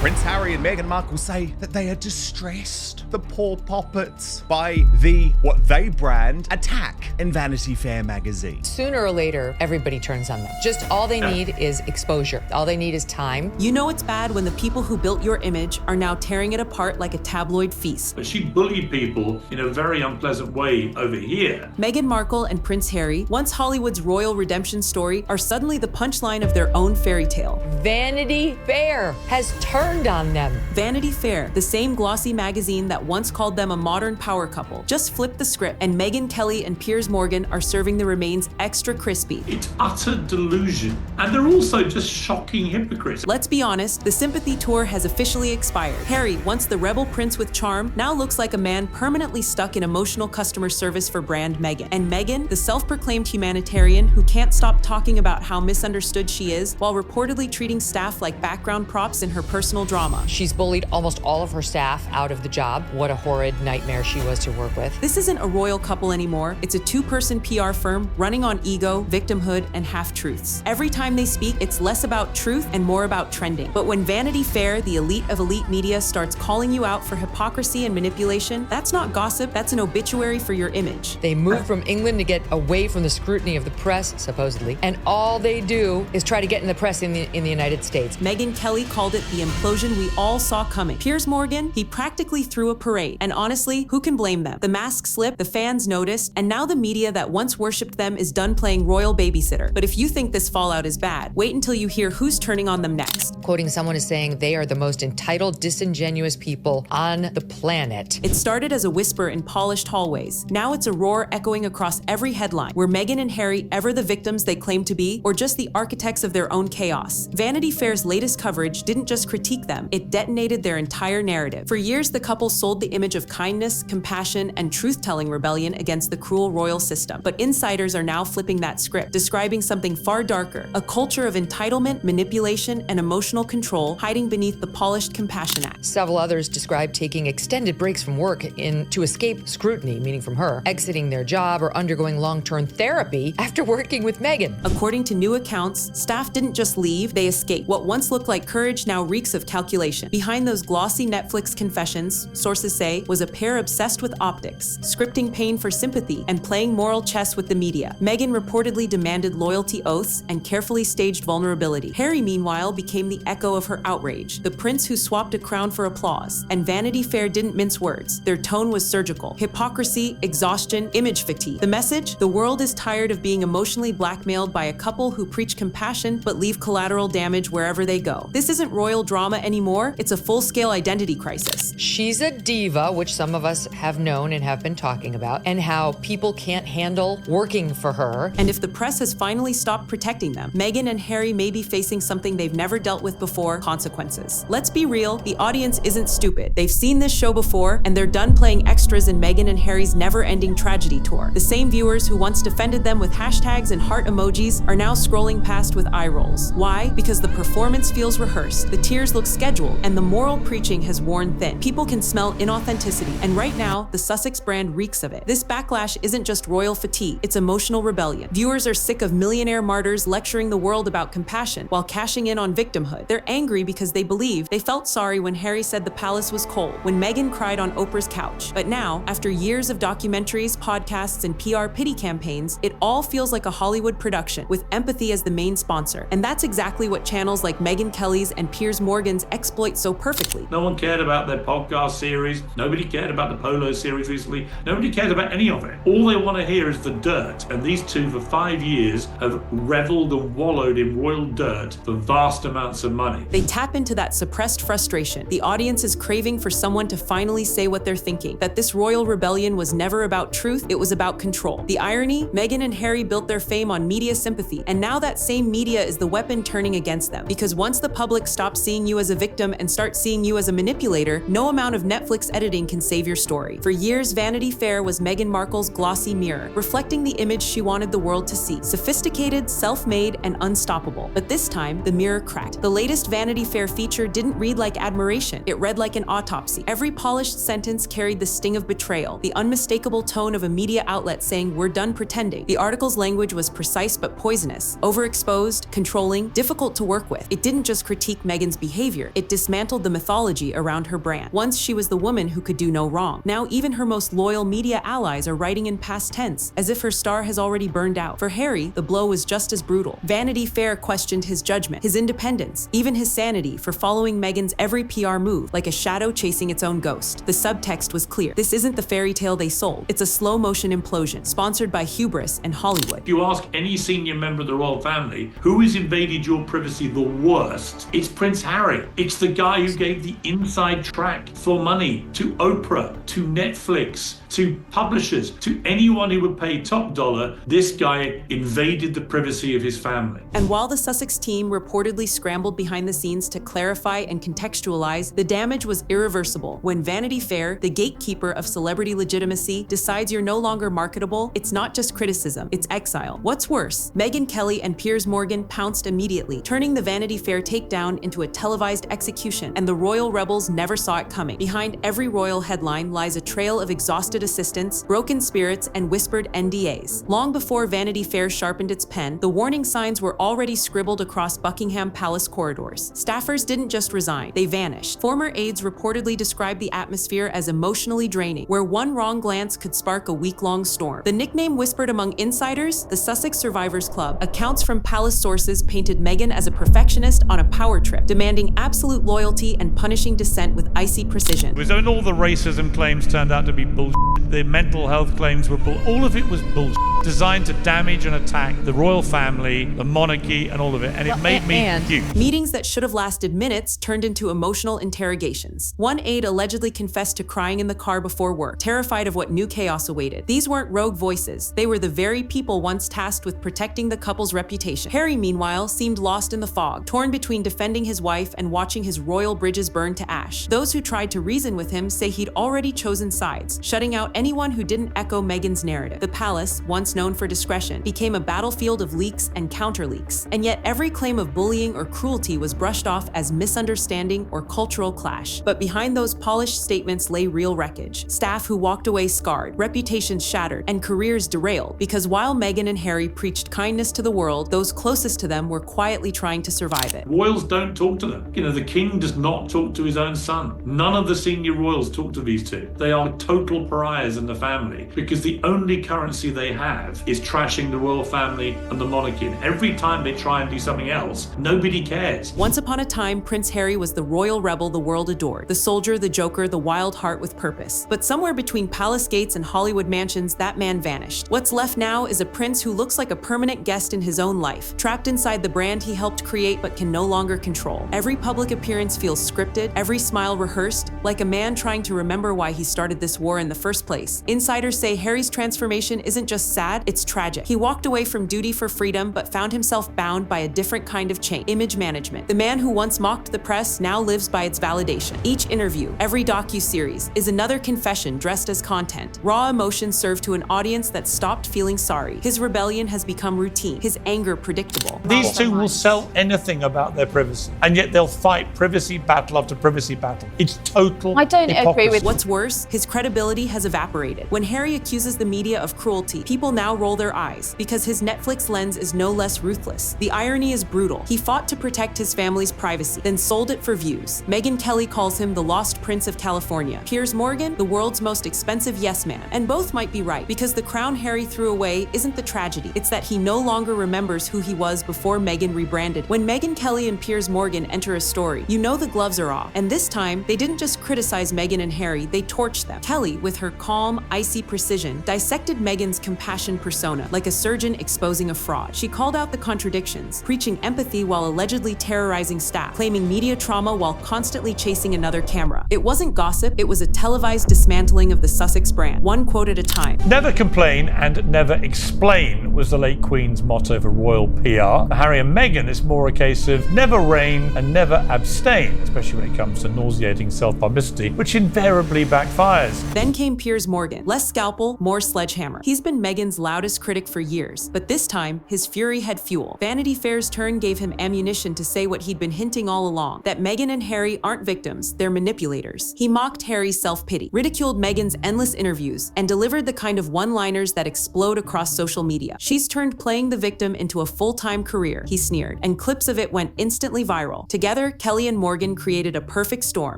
Prince Harry and Meghan Markle say that they are distressed, the poor poppets, by the, what they brand, attack in Vanity Fair magazine. Sooner or later, everybody turns on them. Just all they need is exposure. All they need is time. You know it's bad when the people who built your image are now tearing it apart like a tabloid feast. But she bullied people in a very unpleasant way over here. Meghan Markle and Prince Harry, once Hollywood's royal redemption story, are suddenly the punchline of their own fairy tale. Vanity Fair has turned on them. Vanity Fair, the same glossy magazine that once called them a modern power couple, just flipped the script, and Megyn Kelly and Piers Morgan are serving the remains extra crispy. It's utter delusion. And they're also just shocking hypocrites. Let's be honest, the sympathy tour has officially expired. Harry, once the rebel prince with charm, now looks like a man permanently stuck in emotional customer service for brand Megyn. And Megyn, the self-proclaimed humanitarian who can't stop talking about how misunderstood she is while reportedly treating staff like background props in her personal drama. She's bullied almost all of her staff out of the job. What a horrid nightmare she was to work with. This isn't a royal couple anymore. It's a two-person PR firm running on ego, victimhood, and half-truths. Every time they speak, it's less about truth and more about trending. But when Vanity Fair, the elite of elite media, starts calling you out for hypocrisy and manipulation, that's not gossip, that's an obituary for your image. They moved from England to get away from the scrutiny of the press, supposedly, and all they do is try to get in the press in the United States. Megyn Kelly called it the implosion we all saw coming. Piers Morgan, he practically threw a parade. And honestly, who can blame them? The mask slipped, the fans noticed, and now the media that once worshipped them is done playing royal babysitter. But if you think this fallout is bad, wait until you hear who's turning on them next. Quoting someone is saying they are the most entitled, disingenuous people on the planet. It started as a whisper in polished hallways. Now it's a roar echoing across every headline. Were Meghan and Harry ever the victims they claim to be, or just the architects of their own chaos? Vanity Fair's latest coverage didn't just critique them, it detonated their entire narrative. For years, the couple sold the image of kindness, compassion, and truth-telling rebellion against the cruel royal system. But insiders are now flipping that script, describing something far darker, a culture of entitlement, manipulation, and emotional control hiding beneath the polished Compassion Act. Several others described taking extended breaks from work to escape scrutiny, meaning from her, exiting their job or undergoing long-term therapy after working with Megyn. According to new accounts, staff didn't just leave, they escaped. What once looked like courage now reeks of calculation. Behind those glossy Netflix confessions, sources say, was a pair obsessed with optics, scripting pain for sympathy, and playing moral chess with the media. Megyn reportedly demanded loyalty oaths and carefully staged vulnerability. Harry, meanwhile, became the echo of her outrage, the prince who swapped a crown for applause. And Vanity Fair didn't mince words. Their tone was surgical. Hypocrisy, exhaustion, image fatigue. The message? The world is tired of being emotionally blackmailed by a couple who preach compassion but leave collateral damage wherever they go. This isn't royal drama anymore, it's a full-scale identity crisis. She's a diva, which some of us have known and have been talking about, and how people can't handle working for her. And if the press has finally stopped protecting them, Meghan and Harry may be facing something they've never dealt with before: consequences. Let's be real, the audience isn't stupid. They've seen this show before, and they're done playing extras in Meghan and Harry's never-ending tragedy tour. The same viewers who once defended them with hashtags and heart emojis are now scrolling past with eye rolls. Why? Because the performance feels rehearsed, the tears look scheduled, and the moral preaching has worn thin. People can smell inauthenticity, and right now, the Sussex brand reeks of it. This backlash isn't just royal fatigue, it's emotional rebellion. Viewers are sick of millionaire martyrs lecturing the world about compassion while cashing in on victimhood. They're angry because they believe they felt sorry when Harry said the palace was cold, when Meghan cried on Oprah's couch. But now, after years of documentaries, podcasts, and PR pity campaigns, it all feels like a Hollywood production, with empathy as the main sponsor. And that's exactly what channels like Megyn Kelly's and Piers Morgan's exploit so perfectly. No one cared about their podcast series. Nobody cared about the Polo series recently. Nobody cared about any of it. All they want to hear is the dirt. And these two, for 5 years, have reveled and wallowed in royal dirt for vast amounts of money. They tap into that suppressed frustration. The audience is craving for someone to finally say what they're thinking, that this royal rebellion was never about truth, it was about control. The irony? Meghan and Harry built their fame on media sympathy, and now that same media is the weapon turning against them. Because once the public stops seeing you as a victim and starts seeing you as a manipulator, no amount of Netflix editing can save your story. For years, Vanity Fair was Meghan Markle's glossy mirror, reflecting the image she wanted the world to see: sophisticated, self-made, and unstoppable. But this time, the mirror cracked. The latest Vanity Fair feature didn't read like admiration, it read like an autopsy. Every polished sentence carried the sting of betrayal, the unmistakable tone of a media outlet saying, "We're done pretending." The article's language was precise but poisonous, overexposed, controlling, difficult to work with. It didn't just critique Meghan's behavior, savior. It dismantled the mythology around her brand. Once she was the woman who could do no wrong. Now even her most loyal media allies are writing in past tense, as if her star has already burned out. For Harry, the blow was just as brutal. Vanity Fair questioned his judgment, his independence, even his sanity for following Meghan's every PR move like a shadow chasing its own ghost. The subtext was clear. This isn't the fairy tale they sold. It's a slow-motion implosion, sponsored by hubris and Hollywood. If you ask any senior member of the royal family, who has invaded your privacy the worst, it's Prince Harry. It's the guy who gave the inside track for money to Oprah, to Netflix, to publishers, to anyone who would pay top dollar. This guy invaded the privacy of his family. And while the Sussex team reportedly scrambled behind the scenes to clarify and contextualize, the damage was irreversible. When Vanity Fair, the gatekeeper of celebrity legitimacy, decides you're no longer marketable, it's not just criticism, it's exile. What's worse, Megyn Kelly and Piers Morgan pounced immediately, turning the Vanity Fair takedown into a televised execution, and the royal rebels never saw it coming. Behind every royal headline lies a trail of exhausted assistants, broken spirits, and whispered NDAs. Long before Vanity Fair sharpened its pen, the warning signs were already scribbled across Buckingham Palace corridors. Staffers didn't just resign, they vanished. Former aides reportedly described the atmosphere as emotionally draining, where one wrong glance could spark a week-long storm. The nickname whispered among insiders, the Sussex Survivors Club, accounts from palace sources painted Meghan as a perfectionist on a power trip, demanding absolute loyalty and punishing dissent with icy precision. When all the racism claims turned out to be bullshit, the mental health claims were bullshit, all of it was bullshit, designed to damage and attack the royal family, the monarchy, and all of it, and it made me puke. Meetings that should have lasted minutes turned into emotional interrogations. One aide allegedly confessed to crying in the car before work, terrified of what new chaos awaited. These weren't rogue voices, they were the very people once tasked with protecting the couple's reputation. Harry, meanwhile, seemed lost in the fog, torn between defending his wife and watching his royal bridges burn to ash. Those who tried to reason with him say he'd already chosen sides, shutting out anyone who didn't echo Meghan's narrative. The palace, once known for discretion, became a battlefield of leaks and counter-leaks. And yet every claim of bullying or cruelty was brushed off as misunderstanding or cultural clash. But behind those polished statements lay real wreckage. Staff who walked away scarred, reputations shattered, and careers derailed, because while Meghan and Harry preached kindness to the world, those closest to them were quietly trying to survive it. Royals don't talk to them. The king does not talk to his own son. None of the senior royals talk to these two. They are total pariahs in the family, because the only currency they have is trashing the royal family and the monarchy. And every time they try and do something else, nobody cares. Once upon a time, Prince Harry was the royal rebel the world adored, the soldier, the joker, the wild heart with purpose. But somewhere between palace gates and Hollywood mansions, that man vanished. What's left now is a prince who looks like a permanent guest in his own life, trapped inside the brand he helped create but can no longer control. Every public appearance feels scripted, every smile rehearsed, like a man trying to remember why he started this war in the first place. Insiders say Harry's transformation isn't just sad, it's tragic. He walked away from duty for freedom but found himself bound by a different kind of chain: image management. The man who once mocked the press now lives by its validation. Each interview, every docu-series, is another confession dressed as content. Raw emotions serve to an audience that stopped feeling sorry. His rebellion has become routine, his anger predictable. These two will sell anything about their privacy, and yet they'll fight privacy battle after privacy battle. It's total I don't hypocrisy. agree with What's worse, his credibility has evaporated. When Harry accuses the media of cruelty, people now roll their eyes, because his Netflix lens is no less ruthless. The irony is brutal. He fought to protect his family's privacy, then sold it for views. Megyn Kelly calls him the lost prince of California. Piers Morgan, the world's most expensive yes man. And both might be right, because the crown Harry threw away isn't the tragedy. It's that he no longer remembers who he was before Megyn rebranded. When Megyn Kelly and Piers Morgan enter a story, you know the gloves are off. And this time, they didn't just criticize Megyn and Harry, they torched them. Kelly, with her calm, icy precision, dissected Meghan's compassion persona, like a surgeon exposing a fraud. She called out the contradictions, preaching empathy while allegedly terrorizing staff, claiming media trauma while constantly chasing another camera. It wasn't gossip, it was a televised dismantling of the Sussex brand, one quote at a time. Never complain and never explain was the late Queen's motto for royal PR. For Harry and Meghan, it's more a case of never reign and never abstain, especially when it comes to nauseating self-publicity, which invariably backfires. Then came Piers Morgan. Less scalpel, more sledgehammer. He's been Meghan's loudest critic for years, but this time, his fury had fuel. Vanity Fair's turn gave him ammunition to say what he'd been hinting all along, that Meghan and Harry aren't victims, they're manipulators. He mocked Harry's self-pity, ridiculed Meghan's endless interviews, and delivered the kind of one-liners that explode across social media. She's turned playing the victim into a full-time career, he sneered, and clips of it went instantly viral. Together, Kelly and Morgan created a perfect storm.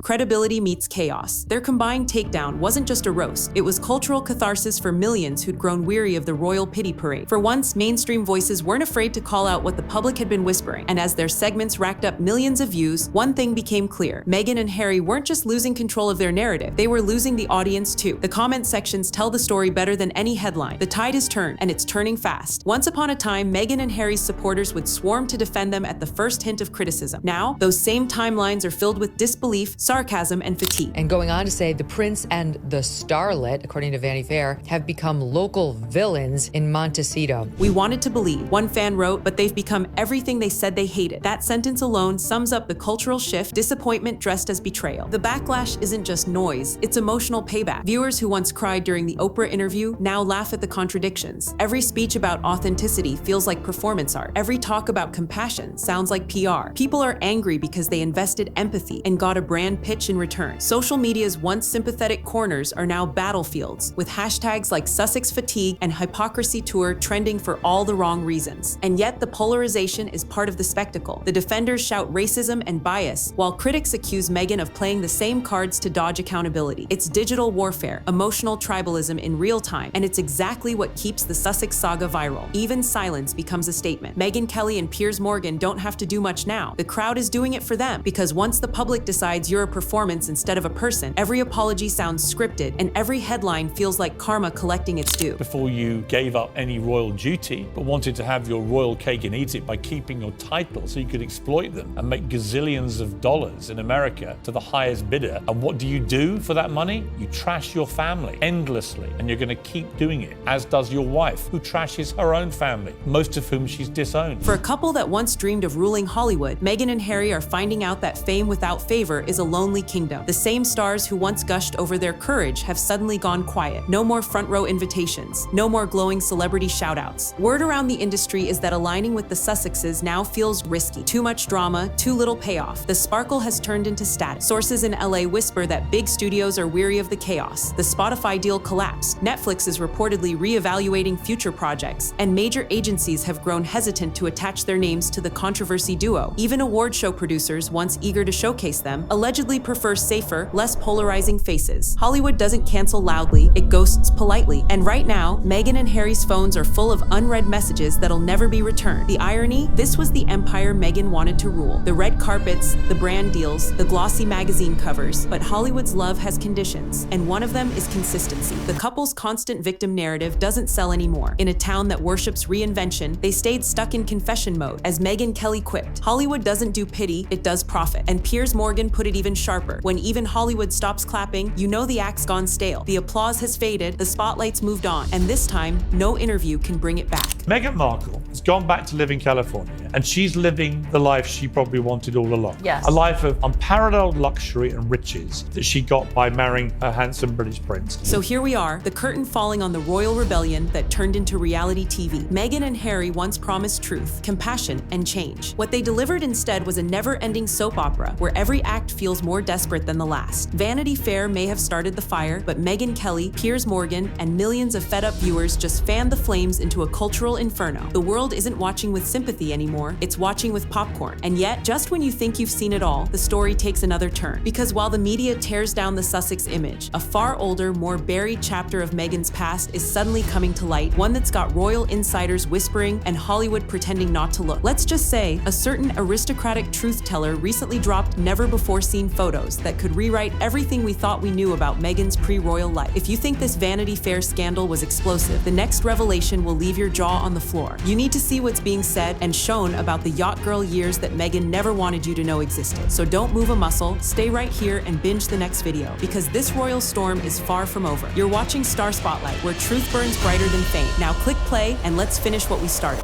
Credibility meets chaos. Their combined takedown wasn't just a roast, it was cultural catharsis for millions who'd grown weary of the royal pity parade. For once, mainstream voices weren't afraid to call out what the public had been whispering, and as their segments racked up millions of views, one thing became clear. Meghan and Harry weren't just losing control of their narrative, they were losing the audience too. The comment sections tell the story better than any headline. The tide is turned, and it's turning fast. Once upon a time, Meghan and Harry's supporters would swarm to defend them at the first hint of criticism. Now, those same timelines are filled with disbelief, sarcasm, and fatigue. And going on to say the prince and the starlet, according to Vanity Fair, have become local villains in Montecito. We wanted to believe, one fan wrote, but they've become everything they said they hated. That sentence alone sums up the cultural shift, disappointment dressed as betrayal. The backlash isn't just noise, it's emotional payback. Viewers who once cried during the Oprah interview now laugh at the contradictions. Every speech about authenticity feels like performance art. Every talk about compassion sounds like PR. People are angry because they invested empathy and got a brand pitch in return. Social media's once sympathetic corners are now battlefields, with hashtags like Sussex fatigue and hypocrisy tour trending for all the wrong reasons. And yet the polarization is part of the spectacle. The defenders shout racism and bias, while critics accuse Meghan of playing the same cards to dodge accountability. It's digital warfare, emotional tribalism in real time, and it's exactly what keeps the Sussex saga viral. Even silence becomes a statement. Megyn Kelly and Piers Morgan don't have to do much now. The crowd is doing it for them, because once the public decides you're a performance instead of a person, every apology sounds scripted, and every headline feels like karma collecting its due. Before you gave up any royal duty, but wanted to have your royal cake and eat it by keeping your title so you could exploit them and make gazillions of dollars in America to the highest bidder. And what do for that money? You trash your family endlessly, and you're going to keep doing it, as does your wife, who trashes her own family, most of whom she's disowned. For a couple that once dreamed of ruling Hollywood, Meghan and Harry are finding out that fame without favor is a lonely kingdom. The same stars who once gushed over their courage have suddenly gone quiet. No more front row invitations, no more glowing celebrity shoutouts. Word around the industry is that aligning with the Sussexes now feels risky. Too much drama, too little payoff. The sparkle has turned into static. Sources in LA whisper that big studios are weary of the chaos. The Spotify deal collapsed. Netflix is reportedly reevaluating future projects, and major agencies have grown hesitant to attach their names to the controversy duo. Even award show producers, once eager to showcase them, allegedly prefer safer, less polarizing faces. Hollywood doesn't cancel loudly, it ghosts politely. And right now, Meghan and Harry's phones are full of unread messages that'll never be returned. The irony? This was the empire Meghan wanted to rule. The red carpets, the brand deals, the glossy magazine covers, but Hollywood's love has conditions, and one of them is consistency. The couple's constant victim narrative doesn't sell anymore. In a town that worships reinvention, they stayed stuck in confession mode. As Megyn Kelly quipped, Hollywood doesn't do pity, it does profit. And Piers Morgan put it even sharper. When even Hollywood stops clapping, you know the act's gone stale. The applause has faded, the spotlight's moved on, and this time, no interview can bring it back. Meghan Markle has gone back to live in California, and she's living the life she probably wanted all along. Yes. A life of unparalleled luxury and riches that she got by marrying a handsome British prince. So here we are, the curtain falling on the royal rebellion that turned into reality TV. Meghan and Harry once promised truth, compassion, and change. What they delivered instead was a never-ending soap opera where every act feels more desperate than the last. Vanity Fair may have started the fire, but Megyn Kelly, Piers Morgan, and millions of fed-up viewers just fanned the flames into a cultural inferno. The world isn't watching with sympathy anymore, it's watching with popcorn. And yet, just when you think you've seen it all, the story takes another turn. Because while the media tears down the Sussex image, a far older, more buried chapter of Meghan's past is suddenly coming to light, one that's got royal insiders whispering and Hollywood pretending not to look. Let's just say, a certain aristocratic truth teller recently dropped never-before-seen photos that could rewrite everything we thought we knew about Meghan's pre-royal life. If you think this Vanity Fair scandal was explosive, the next revelation will leave your jaw on the floor. You need to see what's being said and shown about the yacht girl years that Meghan never wanted you to know existed. So don't move a muscle, stay right here and binge the next video, because this royal storm is far from over. You're watching Star Spotlight, where truth burns brighter than fame. Now click play and let's finish what we started.